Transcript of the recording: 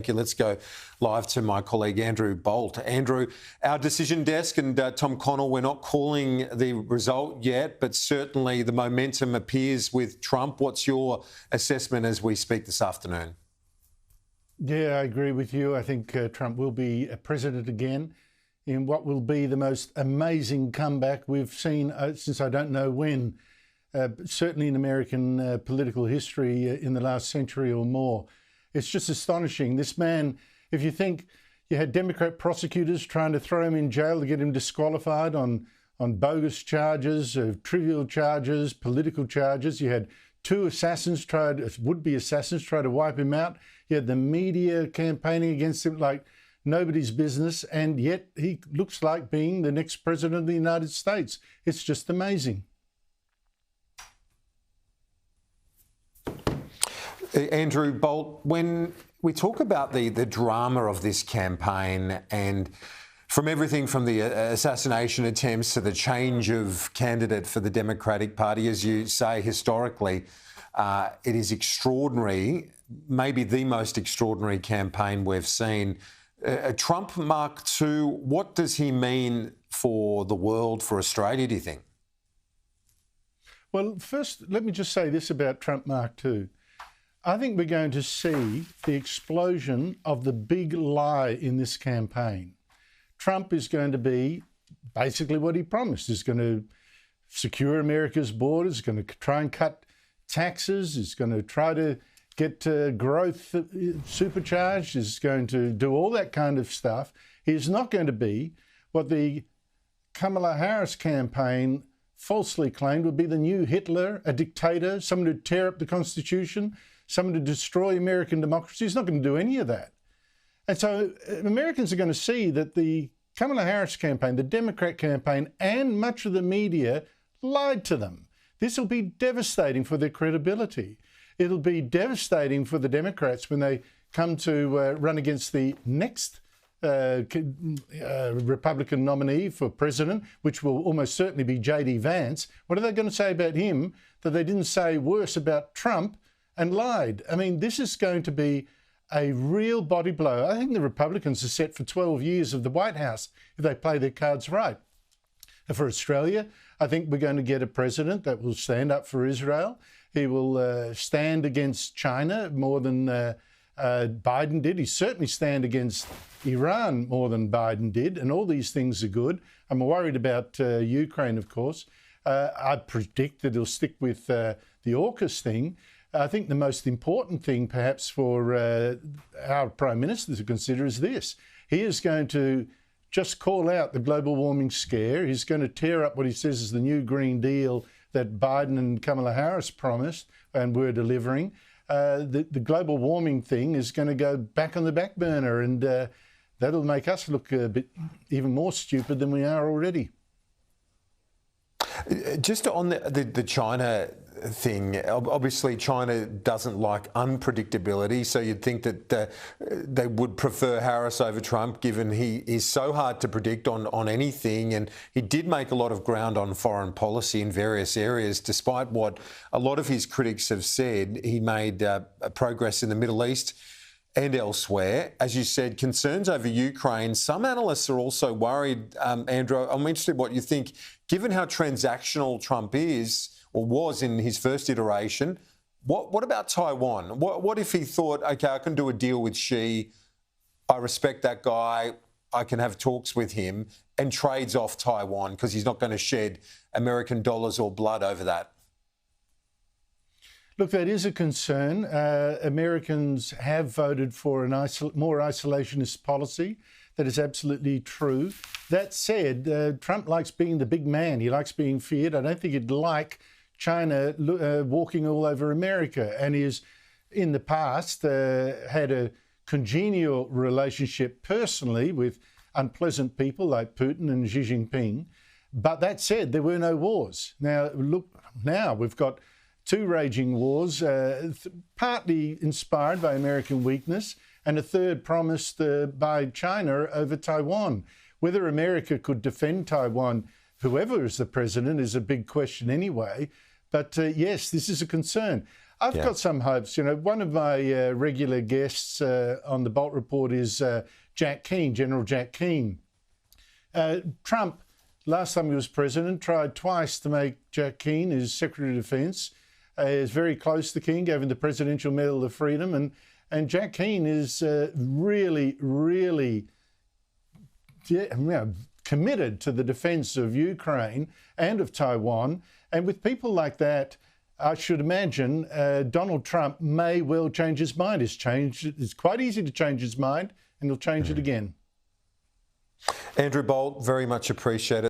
Okay, let's go live to my colleague Andrew Bolt. Andrew, our decision desk and Tom Connell, we're not calling the result yet, but certainly the momentum appears with Trump. What's your assessment as we speak this afternoon? Yeah, I agree with you. I think Trump will be a president again in what will be the most amazing comeback we've seen since I don't know when, certainly in American political history in the last century or more. It's just astonishing. This man, if you think you had Democrat prosecutors trying to throw him in jail to get him disqualified on bogus charges, trivial charges, political charges. You had two assassins would-be assassins try to wipe him out. You had the media campaigning against him like nobody's business, and yet he looks like being the next president of the United States. It's just amazing. Andrew Bolt, when we talk about the drama of this campaign and from everything from the assassination attempts to the change of candidate for the Democratic Party, as you say, historically, it is extraordinary, maybe the most extraordinary campaign we've seen. Trump Mark II, what does he mean for the world, for Australia, do you think? Well, first, let me just say this about Trump Mark II. I think we're going to see the explosion of the big lie in this campaign. Trump is going to be basically what he promised. He's going to secure America's borders, he's going to try and cut taxes, he's going to try to get growth supercharged, he's going to do all that kind of stuff. He's not going to be what the Kamala Harris campaign falsely claimed would be the new Hitler, a dictator, someone who'd tear up the Constitution, someone to destroy American democracy. He's not going to do any of that. And so Americans are going to see that the Kamala Harris campaign, the Democrat campaign, and much of the media lied to them. This will be devastating for their credibility. It'll be devastating for the Democrats when they come to run against the next Republican nominee for president, which will almost certainly be J.D. Vance. What are they going to say about him that they didn't say worse about Trump and lied? I mean, this is going to be a real body blow. I think the Republicans are set for 12 years of the White House if they play their cards right. And for Australia, I think we're going to get a president that will stand up for Israel. He will stand against China more than Biden did. He certainly stand against Iran more than Biden did, and all these things are good. I'm worried about Ukraine, of course. I predict that he'll stick with the AUKUS thing. I think the most important thing, perhaps, for our Prime Minister to consider is this. He is going to just call out the global warming scare. He's going to tear up what he says is the new Green Deal that Biden and Kamala Harris promised and were delivering. The global warming thing is going to go back on the back burner, and that'll make us look a bit even more stupid than we are already. Just on the China thing, obviously China doesn't like unpredictability, so you'd think that they would prefer Harris over Trump, given he is so hard to predict on anything, and he did make a lot of ground on foreign policy in various areas. Despite what a lot of his critics have said, he made progress in the Middle East and elsewhere. As you said, concerns over Ukraine. Some analysts are also worried, Andrew. I'm interested in what you think, given how transactional Trump is or was in his first iteration. What about Taiwan? What if he thought, OK, I can do a deal with Xi, I respect that guy, I can have talks with him, and trades off Taiwan because he's not going to shed American dollars or blood over that? Look, that is a concern. Americans have voted for a more isolationist policy. That is absolutely true. That said, Trump likes being the big man. He likes being feared. I don't think he'd like China walking all over America. And he has, in the past, had a congenial relationship personally with unpleasant people like Putin and Xi Jinping. But that said, there were no wars. Now, look, now we've got two raging wars, partly inspired by American weakness, and a third promised by China over Taiwan. Whether America could defend Taiwan, whoever is the president, is a big question anyway. But yes, this is a concern. I've got some hopes. You know, one of my regular guests on the Bolt Report is Jack Keane, General Jack Keane. Trump, last time he was president, tried twice to make Jack Keane his Secretary of Defence. Is very close to Keane, gave him the Presidential Medal of Freedom, and Jack Keane is really committed to the defence of Ukraine and of Taiwan. And with people like that, I should imagine Donald Trump may well change his mind. It's quite easy to change his mind, and he'll change it again. Andrew Bolt, very much appreciated.